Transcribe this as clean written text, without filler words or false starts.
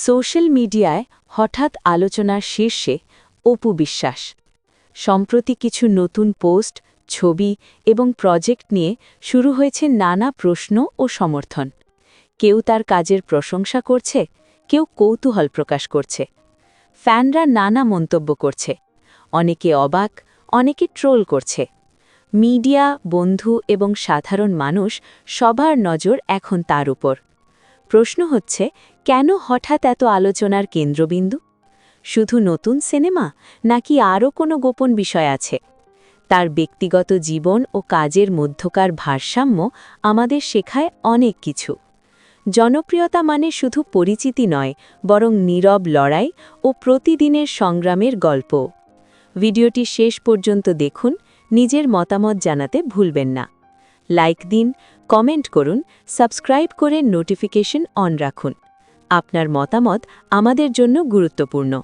Social মিডিয়ায় হঠাৎ আলোচনার শীর্ষে অপু বিশ্বাস। সম্প্রতি কিছু নতুন পোস্ট, ছবি এবং প্রজেক্ট নিয়ে শুরু হয়েছে নানা প্রশ্ন ও সমর্থন। কেউ তার কাজের প্রশংসা করছে, কেউ কৌতূহল প্রকাশ করছে। ফ্যানরা নানা মন্তব্য করছে, অনেকে অবাক, অনেকে ট্রোল করছে। মিডিয়া, বন্ধু এবং সাধারণ মানুষ সবার নজর এখন তার উপর। প্রশ্ন হচ্ছে, কেন হঠাৎ এত আলোচনার কেন্দ্রবিন্দু? শুধু নতুন সিনেমা, নাকি আরও কোনো গোপন বিষয় আছে? তার ব্যক্তিগত জীবন ও কাজের মধ্যকার ভারসাম্য আমাদের শেখায় অনেক কিছু। জনপ্রিয়তা মানে শুধু পরিচিতি নয়, বরং নীরব লড়াই ও প্রতিদিনের সংগ্রামের গল্প। ভিডিওটি শেষ পর্যন্ত দেখুন, নিজের মতামত জানাতে ভুলবেন না। লাইক দিন, কমেন্ট করুন, সাবস্ক্রাইব করে নোটিফিকেশন অন রাখুন। আপনার মতামত আমাদের জন্য গুরুত্বপূর্ণ।